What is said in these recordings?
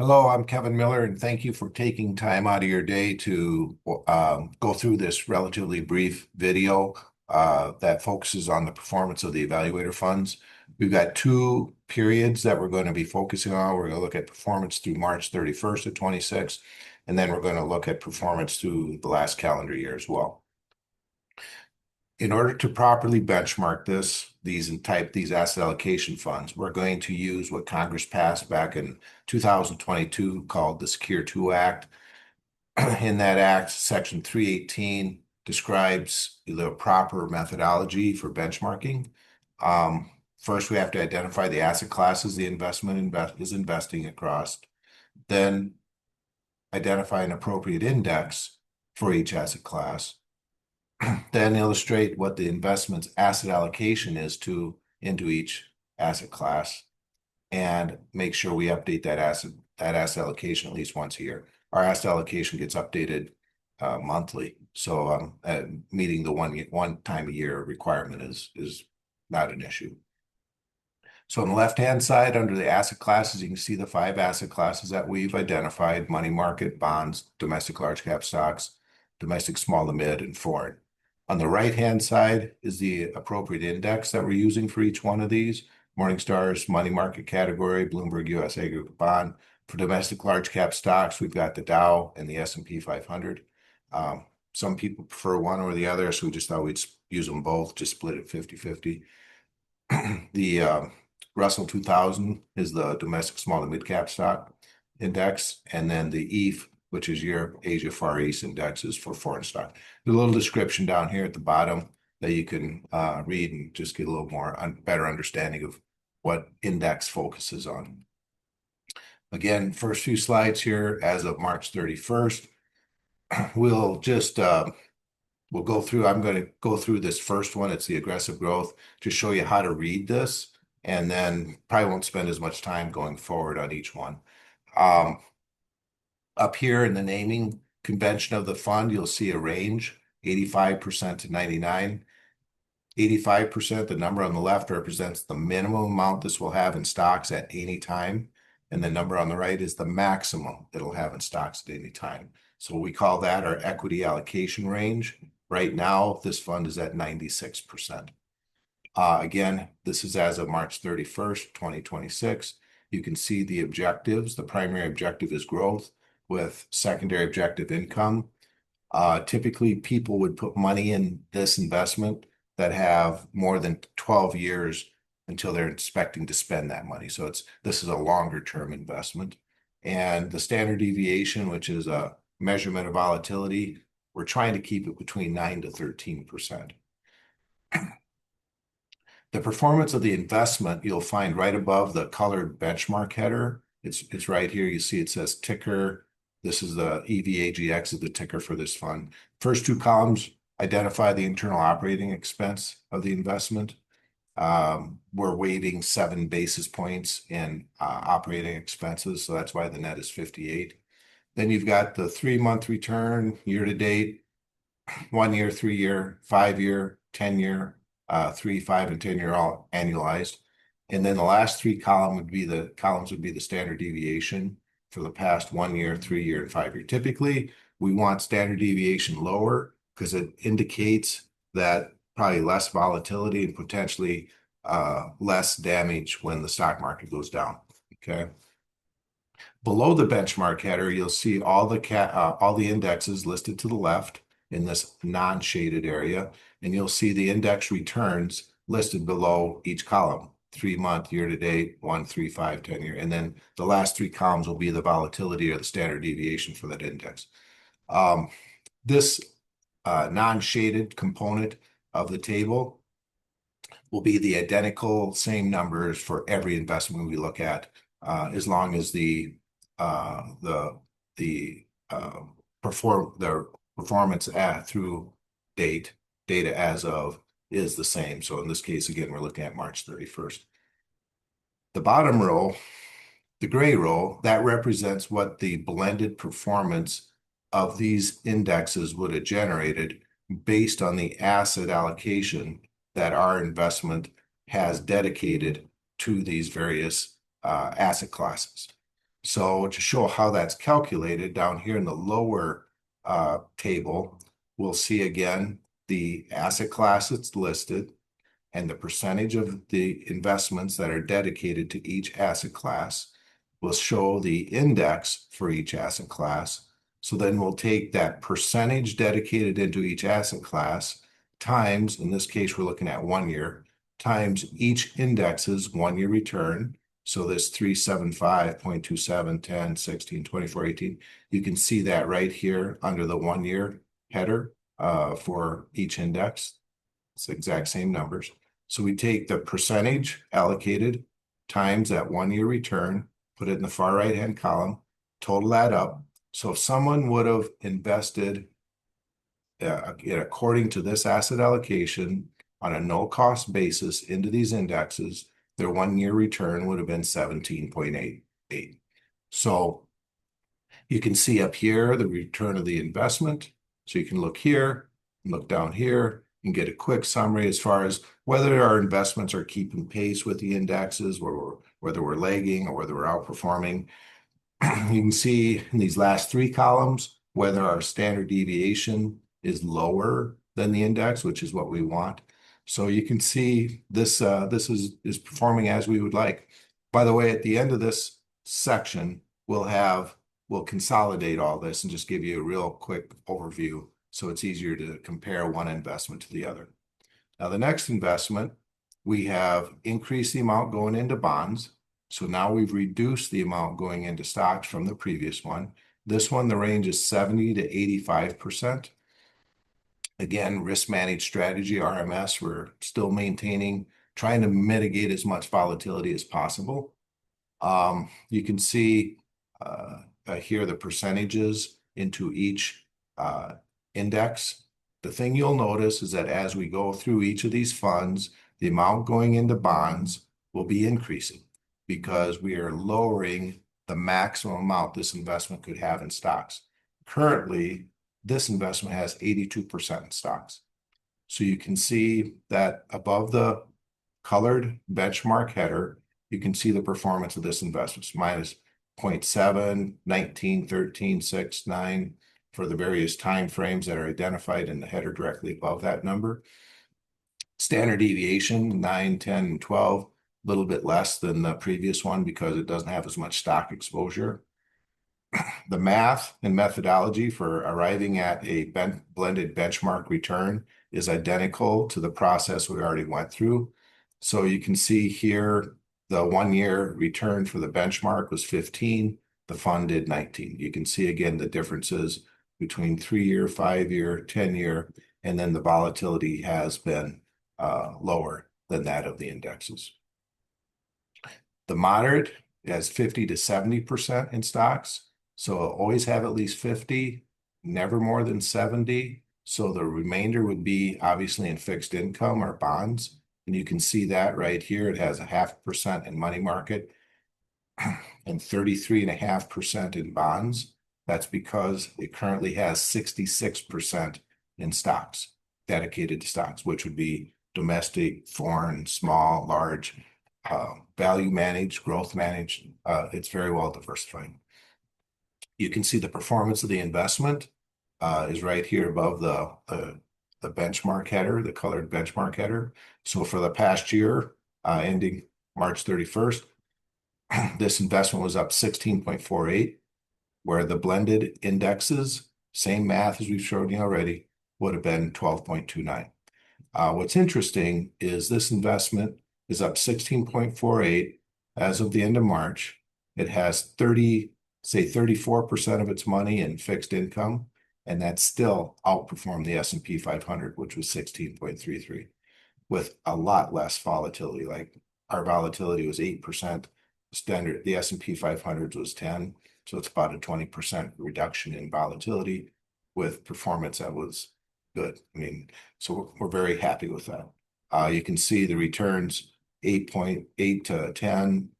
Hello, I'm Kevin Miller, and thank you for taking time out of your day to go through this relatively brief video that focuses on the performance of the evaluator funds. We've got two periods that we're going to be focusing on. We're going to look at performance through March 31st of 26, and then we're going to look at performance through the last calendar year as well. In order to properly benchmark these asset allocation funds, we're going to use what Congress passed back in 2022 called the Secure 2 Act. In that act, Section 318 describes the proper methodology for benchmarking. First, we have to identify the asset classes the is investing across, then identify an appropriate index for each asset class, then illustrate what the investment's asset allocation is into each asset class, and make sure we update that asset allocation at least once a year. Our asset allocation gets updated monthly, so meeting the one time a year requirement is not an issue. So on the left-hand side, under the asset classes, you can see the 5 asset classes that we've identified: money market, bonds, domestic large cap stocks, domestic small to mid, and foreign. On the right-hand side is the appropriate index that we're using for each one of these. Morningstar's money market category, Bloomberg US Aggregate Bond. For domestic large cap stocks, we've got the Dow and the S&P 500. Some people prefer one or the other, so we just thought we'd use them both, just split it 50-50. The Russell 2000 is the domestic small to mid cap stock index, and then the EAF, which is Europe, Asia, Far East index, is for foreign stock. There's a little description down here at the bottom that you can read and just get a little more better understanding of what index focuses on. Again, first few slides here as of March 31st. We'll go through, I'm going to go through this first one. It's the aggressive growth to show you how to read this, and then probably won't spend as much time going forward on each one. Up here in the naming convention of the fund, you'll see a range, 85% to 99. 85%, the number on the left, represents the minimum amount this will have in stocks at any time. And the number on the right is the maximum it'll have in stocks at any time. So we call that our equity allocation range. Right now, this fund is at 96%. Again, this is as of March 31st, 2026. You can see the objectives. The primary objective is growth, with secondary objective income. Typically, people would put money in this investment that have more than 12 years until they're expecting to spend that money. So this is a longer term investment. And the standard deviation, which is a measurement of volatility, we're trying to keep it between 9 to 13%. The performance of the investment you'll find right above the colored benchmark header. It's right here. You see it says ticker. This is the EVAGX is the ticker for this fund. First two columns identify the internal operating expense of the investment. We're weighting 7 basis points in operating expenses, so that's why the net is 58. Then you've got the 3-month return, year to date, 1 year, 3 year, 5 year, 10 year, 3, 5, and 10 year all annualized. And then the last 3 columns would be the standard deviation for the past 1 year, 3 year, and 5 year. Typically, we want standard deviation lower because it indicates that probably less volatility and potentially less damage when the stock market goes down. Okay. Below the benchmark header, you'll see all the indexes listed to the left in this non-shaded area, and you'll see the index returns listed below each column: 3-month, year to date, 1, 3, 5, 10 year, and then the last 3 columns will be the volatility or the standard deviation for that index. This non-shaded component of the table will be the identical same numbers for every investment we look at, as long as the performance through data as of is the same. So in this case, again, we're looking at March 31st. The bottom row, the gray row, that represents what the blended performance of these indexes would have generated based on the asset allocation that our investment has dedicated to these various asset classes. So to show how that's calculated, down here in the lower table, we'll see again the asset class that's listed and the percentage of the investments that are dedicated to each asset class. Will show the index for each asset class. So then we'll take that percentage dedicated into each asset class times, in this case, we're looking at 1 year, times each index's 1 year return. So this 375.27, 10, 16, 24, 18, you can see that right here under the 1 year header for each index. It's the exact same numbers. So we take the percentage allocated times that 1 year return, put it in the far right-hand column, total that up. So if someone would have invested according to this asset allocation on a no-cost basis into these indexes, their 1 year return would have been 17.88. So you can see up here the return of the investment. So you can look here, look down here, and get a quick summary as far as whether our investments are keeping pace with the indexes, or whether we're lagging or whether we're outperforming. You can see in these last 3 columns whether our standard deviation is lower than the index, which is what we want. So you can see this is performing as we would like. By the way, at the end of this section, we'll consolidate all this and just give you a real quick overview so it's easier to compare one investment to the other. Now, the next investment, we have increased the amount going into bonds. So now we've reduced the amount going into stocks from the previous one. This one, the range is 70 to 85%. Again, risk managed strategy, RMS, we're still maintaining, trying to mitigate as much volatility as possible. You can see here the percentages into each index. The thing you'll notice is that as we go through each of these funds, the amount going into bonds will be increasing because we are lowering the maximum amount this investment could have in stocks. Currently, this investment has 82% in stocks. So you can see that above the colored benchmark header, you can see the performance of this investment. Minus 0.7, 19, 13, 6, 9 for the various time frames that are identified in the header directly above that number. Standard deviation, 9, 10, and 12, a little bit less than the previous one because it doesn't have as much stock exposure. The math and methodology for arriving at a blended benchmark return is identical to the process we already went through. So you can see here, the 1 year return for the benchmark was 15, the fund did 19. You can see again the differences between 3 year, 5 year, 10 year, and then the volatility has been lower than that of the indexes. The moderate has 50 to 70% in stocks. So always have at least 50, never more than 70. So the remainder would be obviously in fixed income or bonds. And you can see that right here. It has a 0.5% in money market and 33.5% in bonds. That's because it currently has 66% in stocks, dedicated to stocks, which would be domestic, foreign, small, large, value managed, growth managed. It's very well diversified. You can see the performance of the investment is right here above the benchmark header, the colored benchmark header. So for the past year, ending March 31st, this investment was up 16.48, where the blended indexes, same math as we've showed you already, would have been 12.29. What's interesting is this investment is up 16.48 as of the end of March. It has 34% of its money in fixed income, and that still outperformed the S&P 500, which was 16.33, with a lot less volatility. Like our volatility was 8%, standard, the S&P 500 was 10, so it's about a 20% reduction in volatility with performance that was good. I mean, so we're very happy with that. You can see the returns 8.8 to 10,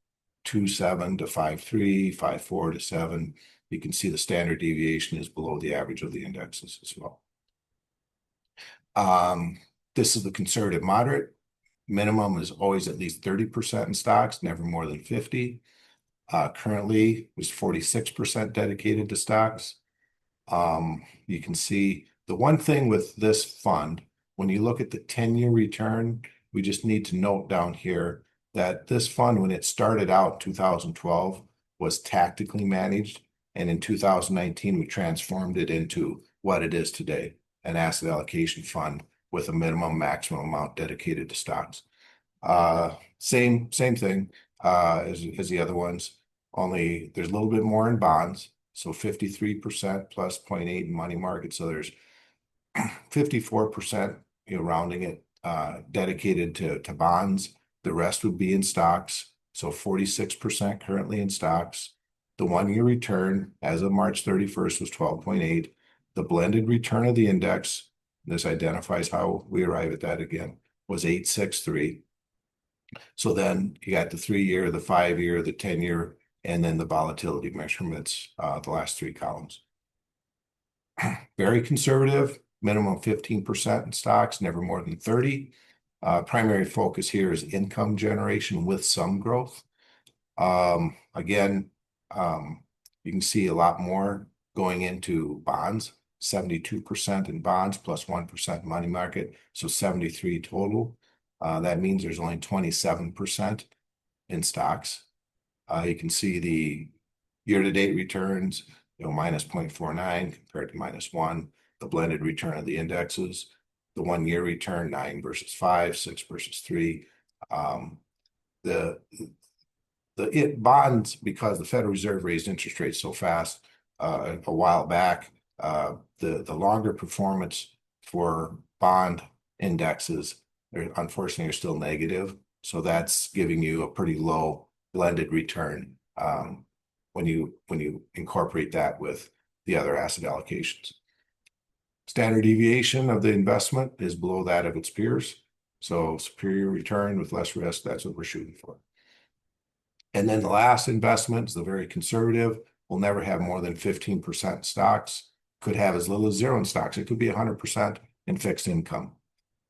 2.7 to 5.3, 5.4 to 7. You can see the standard deviation is below the average of the indexes as well. This is the conservative moderate. Minimum is always at least 30% in stocks, never more than 50. Currently was 46% dedicated to stocks. You can see the one thing with this fund, when you look at the 10-year return, we just need to note down here that this fund, when it started out 2012, was tactically managed. And in 2019, we transformed it into what it is today, an asset allocation fund with a minimum maximum amount dedicated to stocks. Same thing as the other ones, only there's a little bit more in bonds. So 53% plus 0.8 in money market. So there's 54%, rounding it, dedicated to bonds. The rest would be in stocks. So 46% currently in stocks. The 1-year return as of March 31st was 12.8. The blended return of the index, this identifies how we arrive at that again, was 863. So then you got the 3-year, the 5-year, the 10-year, and then the volatility measurements, the last 3 columns. Very conservative, minimum 15% in stocks, never more than 30. Primary focus here is income generation with some growth. Again, you can see a lot more going into bonds, 72% in bonds plus 1% money market, so 73 total. That means there's only 27% in stocks. You can see the year-to-date returns, minus 0.49 compared to minus 1. The blended return of the indexes, the 1-year return, 9 versus 5, 6 versus 3. The bonds, because the Federal Reserve raised interest rates so fast a while back, the longer performance for bond indexes, unfortunately, are still negative. So that's giving you a pretty low blended return when you incorporate that with the other asset allocations. Standard deviation of the investment is below that of its peers. So superior return with less risk, that's what we're shooting for. And then the last investment is the very conservative. We'll never have more than 15% stocks. Could have as little as 0 in stocks. It could be 100% in fixed income.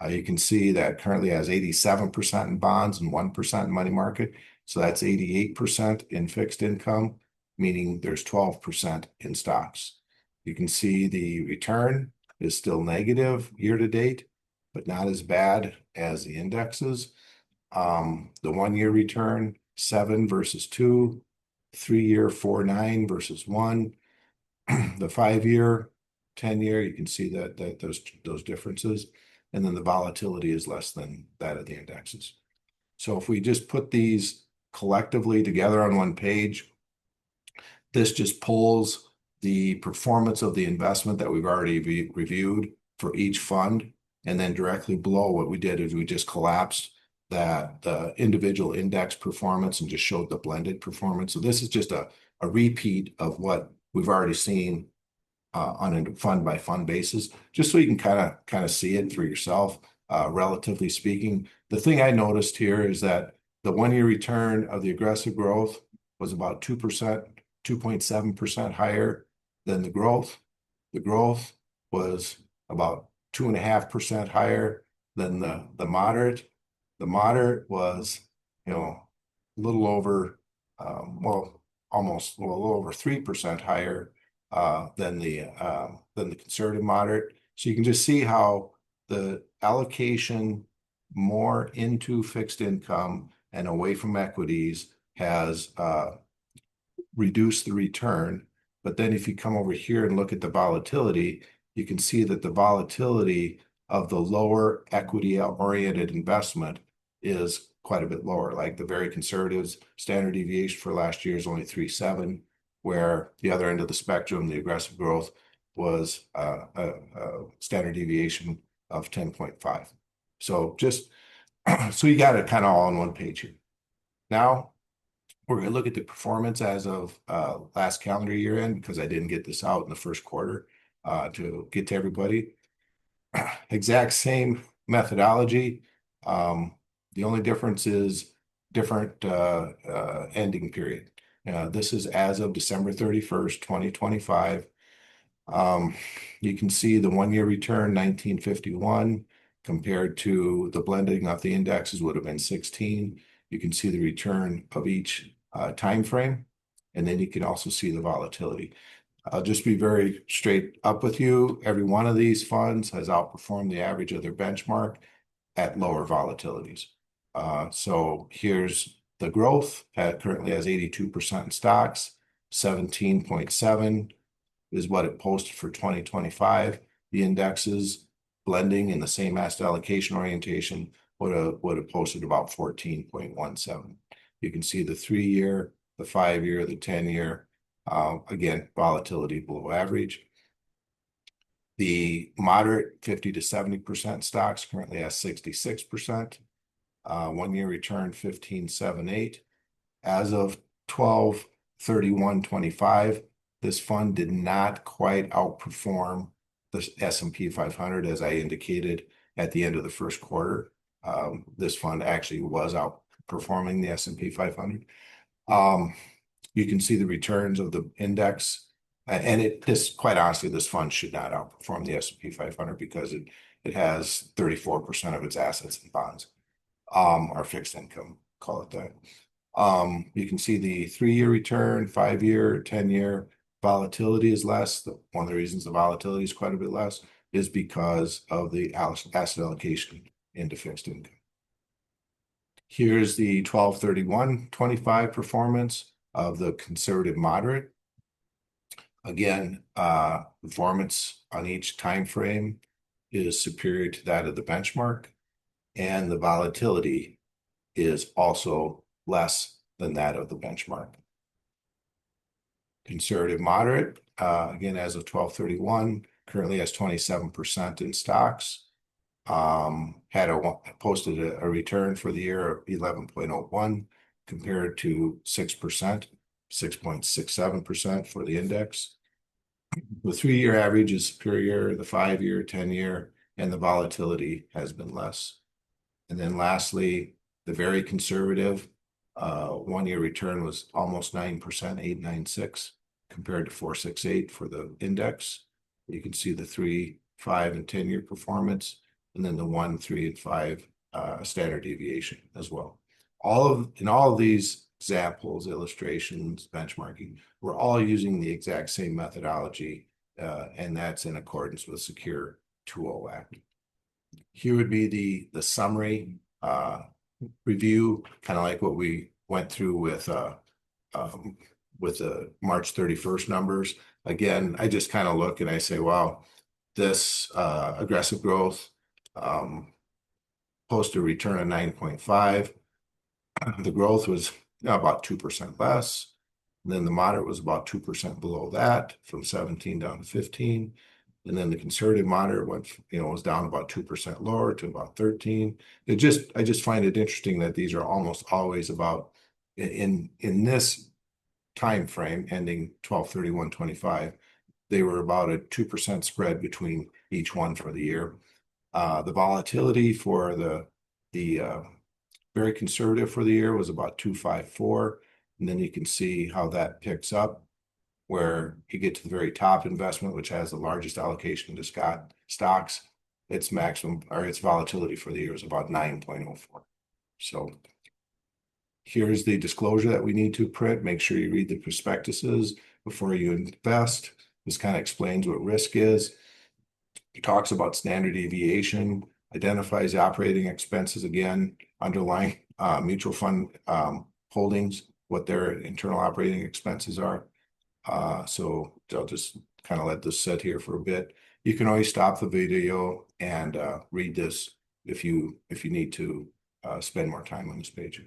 You can see that currently has 87% in bonds and 1% in money market. So that's 88% in fixed income, meaning there's 12% in stocks. You can see the return is still negative year to date, but not as bad as the indexes. The 1-year return, 7 versus 2, 3-year, 4.9 versus 1. The 5-year, 10-year, you can see that those differences. And then the volatility is less than that of the indexes. So if we just put these collectively together on one page, this just pulls the performance of the investment that we've already reviewed for each fund. And then directly below, what we did is we just collapsed that the individual index performance and just showed the blended performance. So this is just a repeat of what we've already seen on a fund by fund basis, just so you can kind of see it for yourself. Relatively speaking, the thing I noticed here is that the 1-year return of the aggressive growth was about 2%, 2.7% higher than the growth. The growth was about 2.5% higher than the moderate. The moderate was, a little over, almost a little over 3% higher than the conservative moderate. So you can just see how the allocation more into fixed income and away from equities has reduced the return. But then if you come over here and look at the volatility, you can see that the volatility of the lower equity-oriented investment is quite a bit lower. Like the very conservatives, standard deviation for last year is only 3.7, where the other end of the spectrum, the aggressive growth, was a standard deviation of 10.5. So just so you got it kind of all on one page here. Now we're going to look at the performance as of last calendar year end, because I didn't get this out in the first quarter to get to everybody. Exact same methodology. The only difference is different ending period. This is as of December 31st, 2025. You can see the 1-year return, 1951, compared to the blending of the indexes would have been 16. You can see the return of each time frame. And then you can also see the volatility. I'll just be very straight up with you. Every one of these funds has outperformed the average of their benchmark at lower volatilities. So here's the growth. Currently has 82% in stocks, 17.7 is what it posted for 2025. The indexes blending in the same asset allocation orientation would have posted about 14.17. You can see the 3-year, the 5-year, the 10-year. Again, volatility below average. The moderate 50 to 70% stocks currently has 66%. 1-year return 15.78. As of 12/31/25, this fund did not quite outperform the S&P 500 as I indicated at the end of the first quarter. This fund actually was outperforming the S&P 500. You can see the returns of the index, and quite honestly, this fund should not outperform the S&P 500 because it has 34% of its assets in bonds, or fixed income, call it that. You can see the 3-year return, 5-year, 10-year volatility is less. One of the reasons the volatility is quite a bit less is because of the asset allocation into fixed income. Here's the 12/31/25 performance of the conservative moderate. Again, performance on each time frame is superior to that of the benchmark, and the volatility is also less than that of the benchmark. Conservative moderate, again, as of 12/31, currently has 27% in stocks. Posted a return for the year of 11.01 compared to 6%, 6.67% for the index. The 3-year average is superior, the 5-year, 10-year, and the volatility has been less. And then lastly, the very conservative 1-year return was almost 9%, 8.96, compared to 4.68 for the index. You can see the 3, 5, and 10-year performance, and then the 1, 3, and 5 standard deviation as well. In all of these examples, illustrations, benchmarking, we're all using the exact same methodology, and that's in accordance with Secure 2.0 Act. Here would be the summary review, kind of like what we went through with the March 31st numbers. Again, I just kind of look and I say, wow, this aggressive growth posted a return of 9.5. The growth was about 2% less. And then the moderate was about 2% below that, from 17 down to 15. And then the conservative moderate was down about 2% lower to about 13. I just find it interesting that these are almost always about in this time frame ending 12/31/25, they were about a 2% spread between each one for the year. The volatility for the very conservative for the year was about 254, and then you can see how that picks up, where you get to the very top investment, which has the largest allocation to stocks. Its maximum or its volatility for the year is about 9.04. So here's the disclosure that we need to print. Make sure you read the prospectuses before you invest. This kind of explains what risk is. It talks about standard deviation, identifies the operating expenses, again, underlying mutual fund holdings, what their internal operating expenses are. So I'll just kind of let this sit here for a bit. You can always stop the video and read this if you need to spend more time on this page.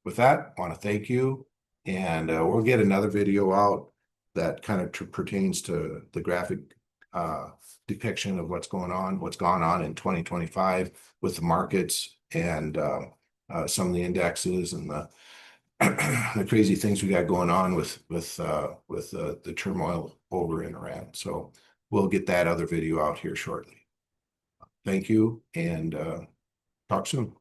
With that, I want to thank you, and we'll get another video out that kind of pertains to the graphic depiction of what's gone on in 2025 with the markets and some of the indexes and the crazy things we got going on with the turmoil over in Iran. So we'll get that other video out here shortly. Thank you, and talk soon.